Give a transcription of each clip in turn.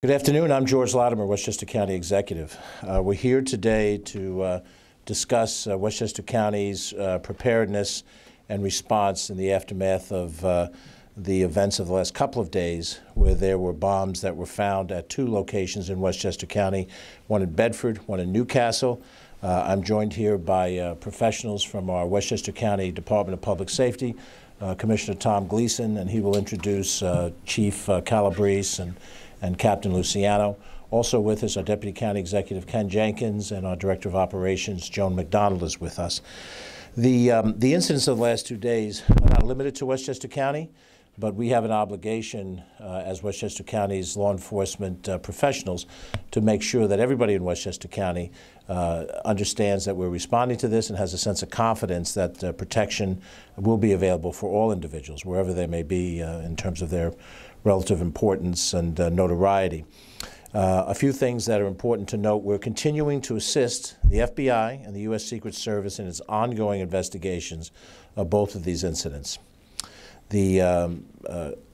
Good afternoon. I'm George Latimer, Westchester County Executive. We're here today to discuss Westchester County's preparedness and response in the aftermath of the events of the last couple of days, where there were bombs that were found at two locations in Westchester County, one in Bedford, one in Newcastle. I'm joined here by professionals from our Westchester County Department of Public Safety, Commissioner Tom Gleason, and he will introduce Chief Calabrese and Captain Luciano. Also with us, our Deputy County Executive Ken Jenkins and our Director of Operations Joan McDonald is with us. The incidents of the last 2 days are not limited to Westchester County, but we have an obligation as Westchester County's law enforcement professionals to make sure that everybody in Westchester County understands that we're responding to this and has a sense of confidence that protection will be available for all individuals, wherever they may be in terms of their relative importance and notoriety. A few things that are important to note: we're continuing to assist the FBI and the U.S. Secret Service in its ongoing investigations of both of these incidents. The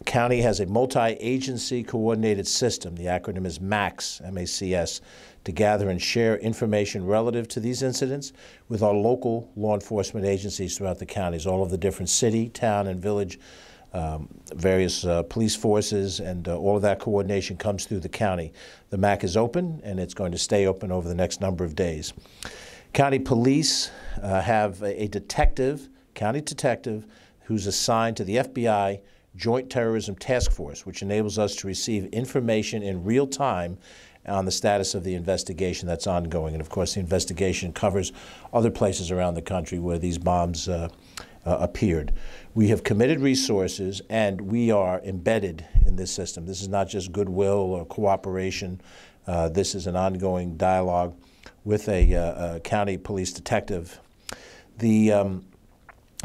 county has a multi-agency coordinated system. The acronym is MACS, M-A-C-S, to gather and share information relative to these incidents with our local law enforcement agencies throughout the counties, all of the different city, town, and village, various police forces, and all of that coordination comes through the county. The MAC is open, and it's going to stay open over the next number of days. County police have a detective, county detective, who's assigned to the FBI Joint Terrorism Task Force, which enables us to receive information in real time on the status of the investigation that's ongoing. And of course, the investigation covers other places around the country where these bombs appeared. We have committed resources, and we are embedded in this system. This is not just goodwill or cooperation. This is an ongoing dialogue with a county police detective. The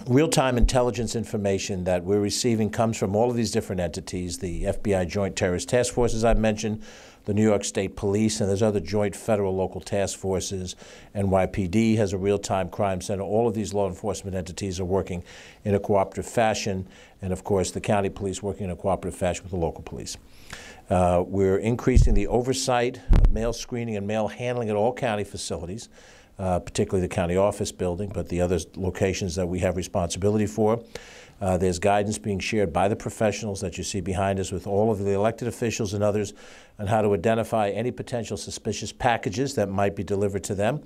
real-time intelligence information that we're receiving comes from all of these different entities: the FBI Joint Terrorist Task Force, as I mentioned, the New York State Police, and there's other joint federal local task forces. NYPD has a real-time crime center. All of these law enforcement entities are working in a cooperative fashion, and of course the county police working in a cooperative fashion with the local police. We're increasing the oversight of mail screening and mail handling at all county facilities, particularly the county office building, but the other locations that we have responsibility for. There's guidance being shared by the professionals that you see behind us with all of the elected officials and others on how to identify any potential suspicious packages that might be delivered to them.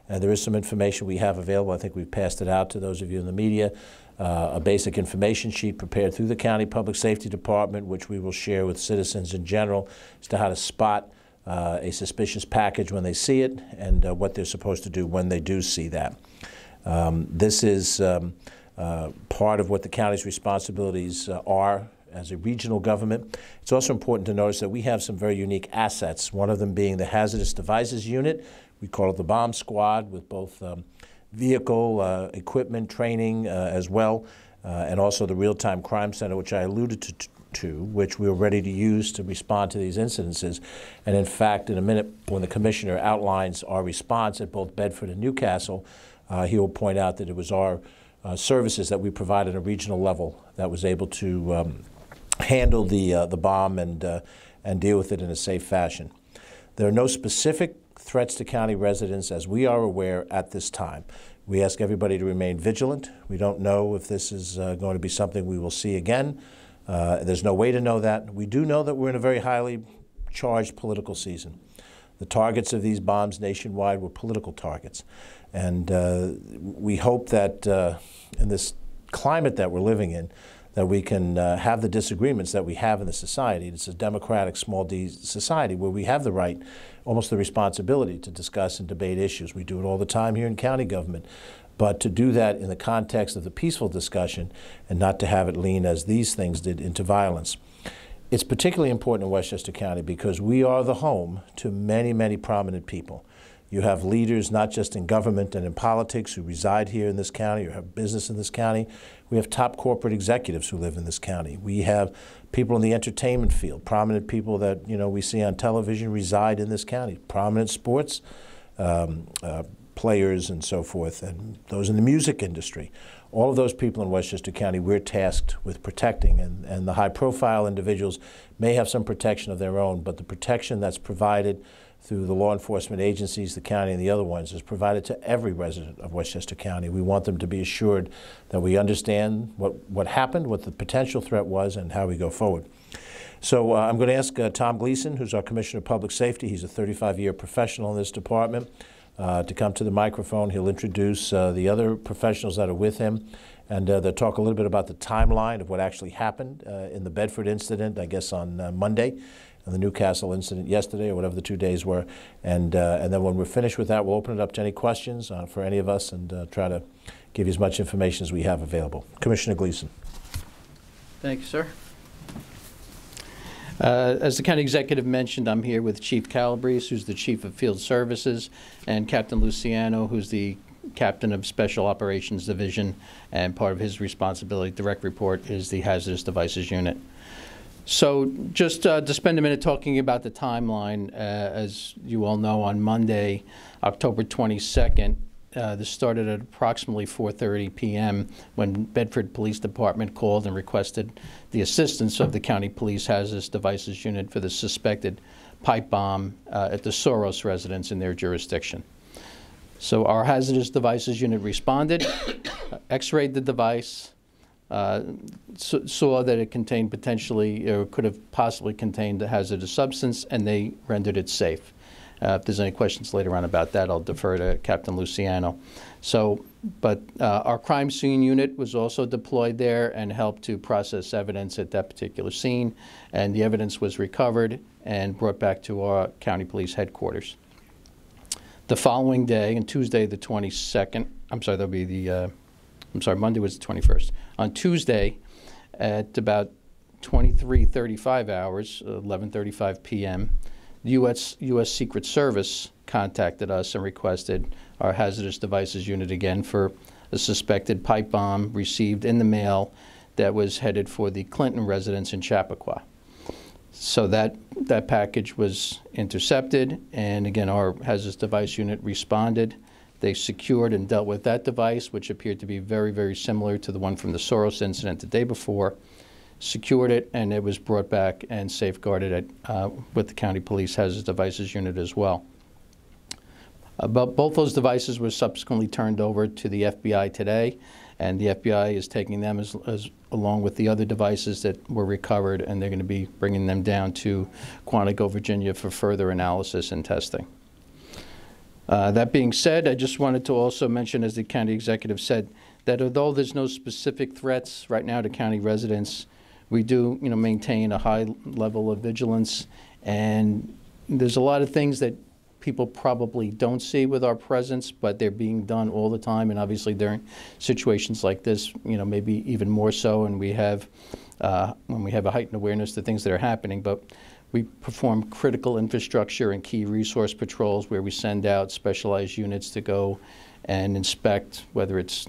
There is some information we have available. I think we've passed it out to those of you in the media. A basic information sheet prepared through the County Public Safety Department, which we will share with citizens in general as to how to spot a suspicious package when they see it, and what they're supposed to do when they do see that. This is part of what the county's responsibilities are as a regional government. It's also important to notice that we have some very unique assets, one of them being the Hazardous Devices Unit. We call it the Bomb Squad, with both vehicle, equipment, training as well, and also the Real-Time Crime Center, which I alluded to, which we're ready to use to respond to these incidences. And in fact, in a minute, when the Commissioner outlines our response at both Bedford and Newcastle, he will point out that it was our services that we provide at a regional level that was able to handle the bomb and deal with it in a safe fashion. There are no specific threats to county residents, as we are aware at this time. We ask everybody to remain vigilant. We don't know if this is going to be something we will see again. There's no way to know that. We do know that we're in a very highly charged political season. The targets of these bombs nationwide were political targets. And we hope that in this climate that we're living in, that we can have the disagreements that we have in the society. It's a democratic, small d society where we have the right, almost the responsibility, to discuss and debate issues. We do it all the time here in county government. But to do that in the context of the peaceful discussion and not to have it lean, as these things did, into violence. It's particularly important in Westchester County because we are the home to many, many prominent people. You have leaders not just in government and in politics who reside here in this county or have business in this county. We have top corporate executives who live in this county. We have people in the entertainment field, prominent people that we see on television reside in this county, prominent sports players and so forth, and those in the music industry. all of those people in Westchester County we're tasked with protecting, and the high-profile individuals may have some protection of their own, but the protection that's provided through the law enforcement agencies, the county and the other ones, is provided to every resident of Westchester County. We want them to be assured that we understand what happened, what the potential threat was, and how we go forward. So I'm going to ask Tom Gleason, who's our Commissioner of Public Safety. He's a 35-year professional in this department, to come to the microphone. He'll introduce the other professionals that are with him, and they'll talk a little bit about the timeline of what actually happened in the Bedford incident, I guess on Monday, and the Newcastle incident yesterday, or whatever the 2 days were. And then when we're finished with that, we'll open it up to any questions for any of us, and try to give you as much information as we have available. Commissioner Gleason. Thank you, sir. As the county executive mentioned, I'm here with Chief Calabrese, who's the Chief of Field Services, and Captain Luciano, who's the Captain of Special Operations Division, and part of his responsibility, direct report, is the Hazardous Devices Unit. So just to spend a minute talking about the timeline, as you all know, on Monday, October 22nd, this started at approximately 4:30 p.m. when Bedford Police Department called and requested the assistance of the County Police Hazardous Devices Unit for the suspected pipe bomb at the Soros residence in their jurisdiction. So our Hazardous Devices Unit responded, x-rayed the device, saw that it contained potentially, or could have possibly contained a hazardous substance, and they rendered it safe. If there's any questions later on about that, I'll defer to Captain Luciano. So, but our crime scene unit was also deployed there and helped to process evidence at that particular scene, and the evidence was recovered and brought back to our county police headquarters. The following day, on Tuesday the 22nd, I'm sorry, that'll be the, Monday was the 21st. On Tuesday, at about 23:35 hours, 11:35 p.m., the U.S. Secret Service contacted us and requested our Hazardous Devices Unit again for a suspected pipe bomb received in the mail that was headed for the Clinton residence in Chappaqua. So that package was intercepted, and again, our Hazardous Device Unit responded. They secured and dealt with that device, which appeared to be very, very similar to the one from the Soros incident the day before, secured it, and it was brought back and safeguarded with the County Police Hazardous Devices Unit as well. But both those devices were subsequently turned over to the FBI today, and the FBI is taking them along with the other devices that were recovered, and they're going to be bringing them down to Quantico, Virginia for further analysis and testing. That being said, I just wanted to also mention, as the county executive said, that although there's no specific threats right now to county residents, we do, maintain a high level of vigilance, and there's a lot of things that people probably don't see with our presence, but they're being done all the time, and obviously during situations like this, maybe even more so, and we have, when we have a heightened awareness to things that are happening, but we perform critical infrastructure and key resource patrols where we send out specialized units to go and inspect, whether it's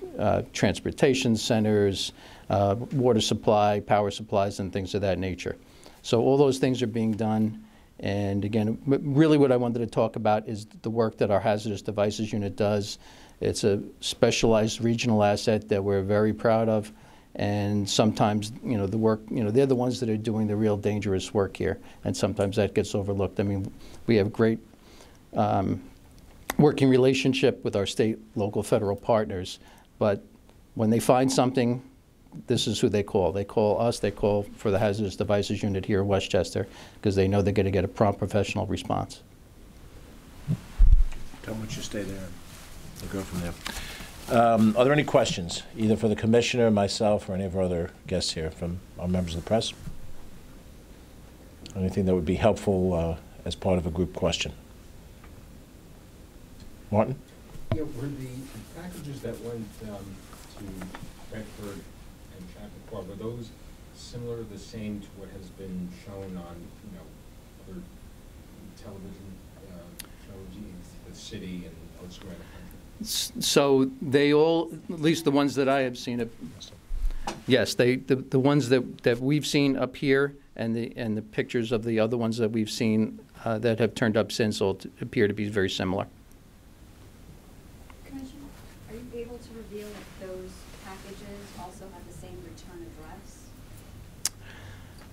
transportation centers, water supply, power supplies, and things of that nature. So all those things are being done. And again, really what I wanted to talk about is the work that our Hazardous Devices Unit does. It's a specialized regional asset that we're very proud of. And sometimes, the work, they're the ones that are doing the real dangerous work here. And sometimes that gets overlooked. I mean, we have great working relationship with our state, local, federal partners. But when they find something, this is who they call. They call us, they call for the Hazardous Devices Unit here in Westchester, because they know they're going to get a prompt professional response. Tell them you stay there, and we'll go from there. Are there any questions, either for the Commissioner, myself, or any of our other guests here from our members of the press? Anything that would be helpful as part of a group question? Martin? Yeah, were the packages that went to Bedford and Chappaqua, were those similar, the same to what has been shown on, other television shows in the city and elsewhere in the country? So they all, at least the ones that I have seen, yes, the ones that we've seen up here and the pictures of the other ones that we've seen that have turned up since all appear to be very similar. Commissioner, are you able to reveal if those packages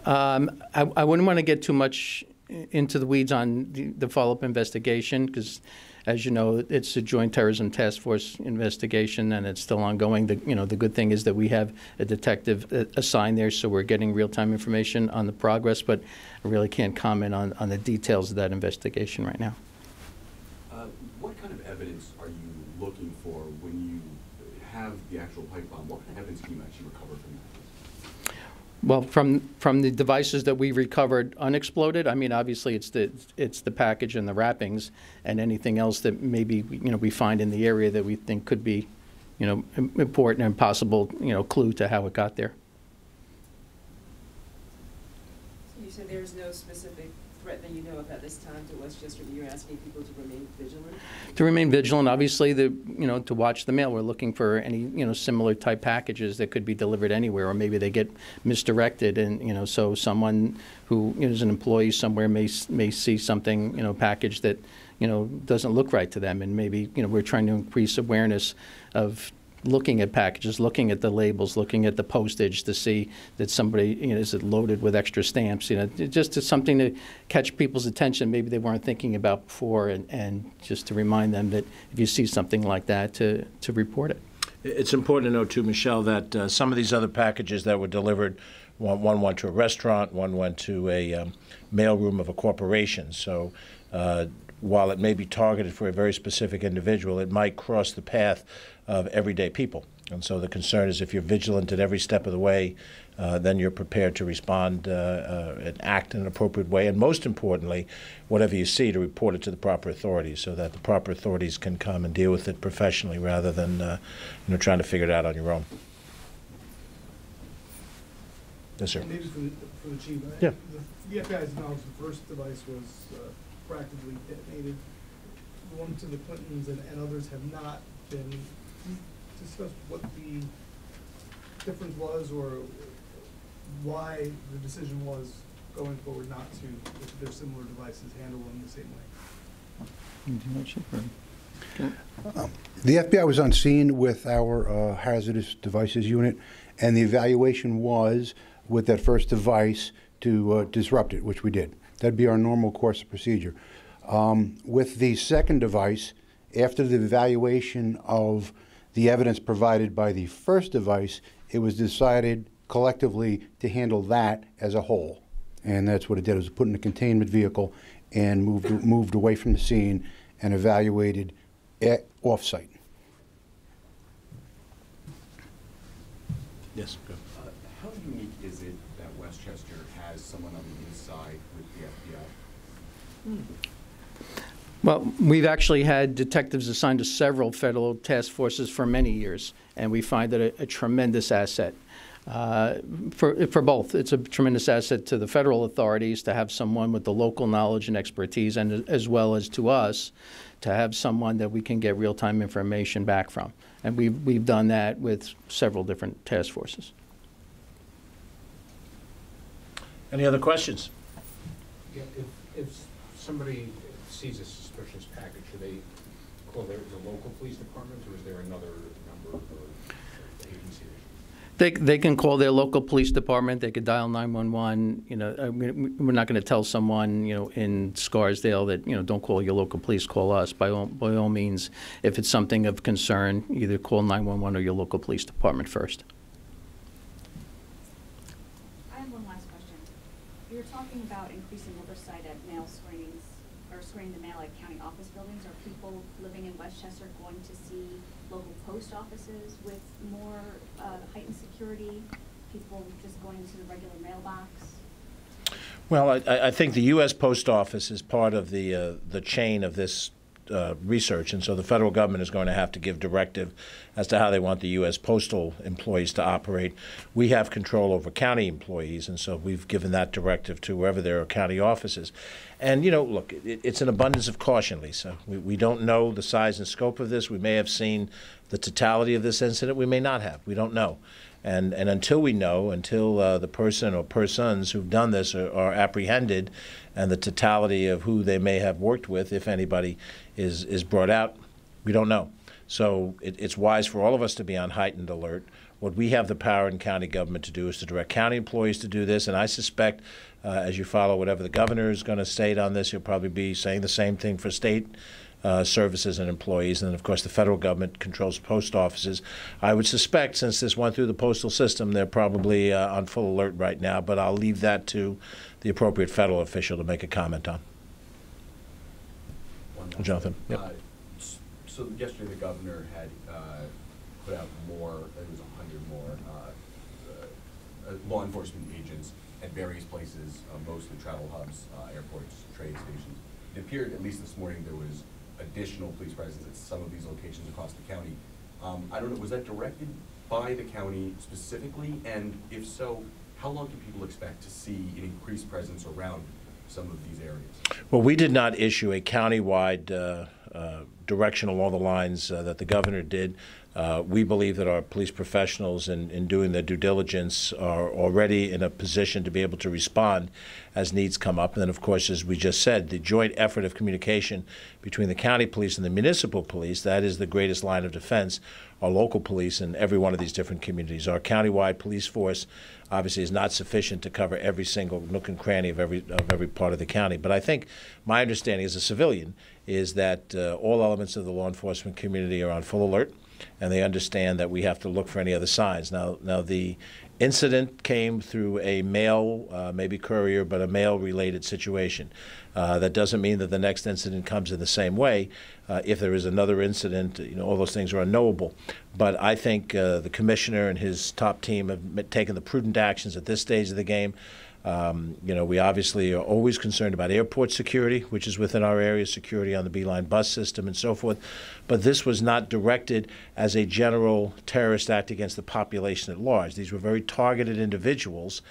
I wouldn't want to get too much into the weeds on the follow-up investigation because, as you know, it's a Joint Terrorism Task Force investigation and it's still ongoing. The good thing is that we have a detective assigned there, so we're getting real-time information on the progress, but I really can't comment on the details of that investigation right now. What kind of evidence are you looking for when you have the actual pipe bomb? What kind of evidence can you actually recover from that? Well, from the devices that we recovered unexploded, I mean, obviously it's the package and the wrappings and anything else that maybe we find in the area that we think could be important and possible clue to how it got there. So you said there's no specific threat that you know of at this time to Westchester, but you're asking people to remain vigilant? To remain vigilant, obviously, to watch the mail. We're looking for any, similar type packages that could be delivered anywhere, or maybe they get misdirected, and, so someone who is an employee somewhere may see something, package that, doesn't look right to them, and maybe, we're trying to increase awareness of looking at packages, looking at the labels, looking at the postage to see that somebody, is it loaded with extra stamps, just as something to catch people's attention maybe they weren't thinking about before, and just to remind them that if you see something like that, to report it. It's important to know, too, Michelle, that some of these other packages that were delivered, one went to a restaurant, one went to a mailroom of a corporation. So while it may be targeted for a very specific individual, it might cross the path of everyday people. And so the concern is if you're vigilant at every step of the way, then you're prepared to respond and act in an appropriate way. And most importantly, whatever you see, to report it to the proper authorities so that the proper authorities can come and deal with it professionally rather than trying to figure it out on your own. Yes, sir. Maybe for the chief. Yeah. The FBI has acknowledged the first device was proactively detonated. The one to the Clintons and others have not been. Can you discuss what the difference was or why the decision was going forward not to, if they're similar devices, handle them the same way? The FBI was on scene with our hazardous devices unit, and the evaluation was with that first device to disrupt it, which we did. That'd be our normal course of procedure. With the second device, after the evaluation of the evidence provided by the first device, it was decided collectively to handle that as a whole. And that's what it did. It was put in a containment vehicle and moved away from the scene and evaluated off-site. Yes, go. How unique is it that Westchester has someone on the inside with the FBI? Well, we've actually had detectives assigned to several federal task forces for many years, and we find that a tremendous asset for both. It's a tremendous asset to the federal authorities to have someone with the local knowledge and expertise, and as well as to us to have someone that we can get real-time information back from. And we've done that with several different task forces. Any other questions? Yeah, if somebody sees a suspicious package, should they call the local police department, or is there another number or agency? They can call their local police department. They could dial 911. We're not going to tell someone, in Scarsdale that, don't call your local police, call us. By all means, if it's something of concern, either call 911 or your local police department first. I have one last question. You were talking about increasing oversight at mail screenings, or screening the mail at county office buildings. Are people living in Westchester going to see local post offices with more heightened security, people just going to the regular mailbox? Well, I think the U.S. Post Office is part of the chain of this research, and so the federal government is going to have to give directive as to how they want the U.S. postal employees to operate. We have control over county employees, and so we've given that directive to wherever there are county offices. And, look, it's an abundance of caution, Lisa. We don't know the size and scope of this. We may have seen the totality of this incident. We may not have. We don't know. And until we know, until the person or persons who've done this are apprehended and the totality of who they may have worked with, if anybody, is brought out, we don't know. So it's wise for all of us to be on heightened alert. What we have the power in county government to do is to direct county employees to do this, and I suspect as you follow whatever the governor is going to state on this, he'll probably be saying the same thing for state services and employees. And then, of course, the federal government controls post offices. I would suspect, since this went through the postal system, they're probably on full alert right now, but I'll leave that to the appropriate federal official to make a comment on. Jonathan. Yep. So yesterday the governor had put out more, it was 100 more law enforcement agents at various places, mostly travel hubs, airports, trade stations. It appeared, at least this morning, there was additional police presence at some of these locations across the county. I don't know, was that directed by the county specifically? And if so, how long can people expect to see an increased presence around some of these areas? Well, we did not issue a countywide direction along the lines that the governor did. We believe that our police professionals, in doing their due diligence, are already in a position to be able to respond as needs come up. And then, of course, as we just said, the joint effort of communication between the county police and the municipal police, that is the greatest line of defense, our local police in every one of these different communities. Our countywide police force obviously is not sufficient to cover every single nook and cranny of every part of the county. But I think my understanding as a civilian is that all elements of the law enforcement community are on full alert, and they understand that we have to look for any other signs. Now the incident came through a mail, maybe courier, but a mail-related situation. That doesn't mean that the next incident comes in the same way. If there is another incident, all those things are unknowable. But I think the commissioner and his top team have taken the prudent actions at this stage of the game. We obviously are always concerned about airport security, which is within our area, security on the Beeline bus system and so forth. But this was not directed as a general terrorist act against the population at large. These were very targeted individuals,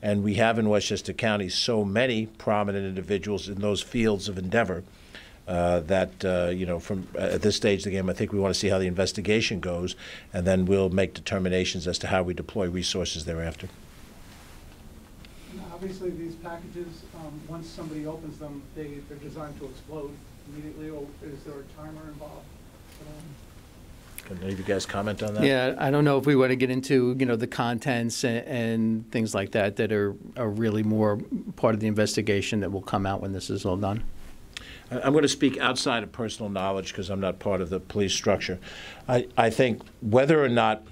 and we have in Westchester County so many prominent individuals in those fields of endeavor that, from at this stage of the game, I think we want to see how the investigation goes, and then we'll make determinations as to how we deploy resources thereafter. Obviously, these packages, once somebody opens them, they're designed to explode immediately, or is there a timer involved? Can any of you guys comment on that? Yeah, I don't know if we want to get into, the contents and things like that are really more part of the investigation that will come out when this is all done. I'm going to speak outside of personal knowledge because I'm not part of the police structure. I think whether or not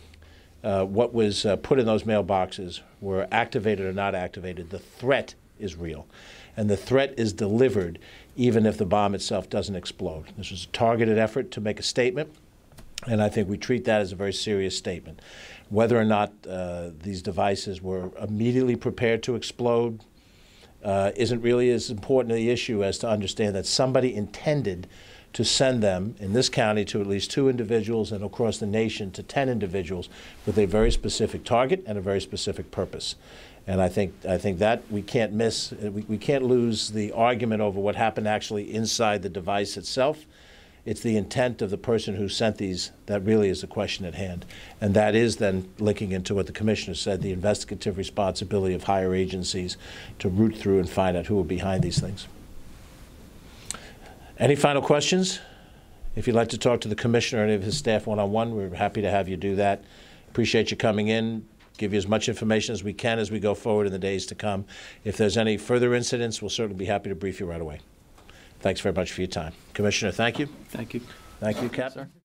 what was put in those mailboxes were activated or not activated, the threat is real. And the threat is delivered even if the bomb itself doesn't explode. This was a targeted effort to make a statement, and I think we treat that as a very serious statement. Whether or not these devices were immediately prepared to explode isn't really as important to the issue as to understand that somebody intended to send them, in this county, to at least 2 individuals and across the nation to 10 individuals with a very specific target and a very specific purpose. And I think that we can't miss, we can't lose the argument over what happened actually inside the device itself. It's the intent of the person who sent these that really is the question at hand. And that is then linking into what the commissioner said, the investigative responsibility of higher agencies to root through and find out who are behind these things. Any final questions? If you'd like to talk to the commissioner or any of his staff one-on-one, we're happy to have you do that. Appreciate you coming in, give you as much information as we can as we go forward in the days to come. If there's any further incidents, we'll certainly be happy to brief you right away. Thanks very much for your time. Commissioner, thank you. Thank you. Thank you, Captain.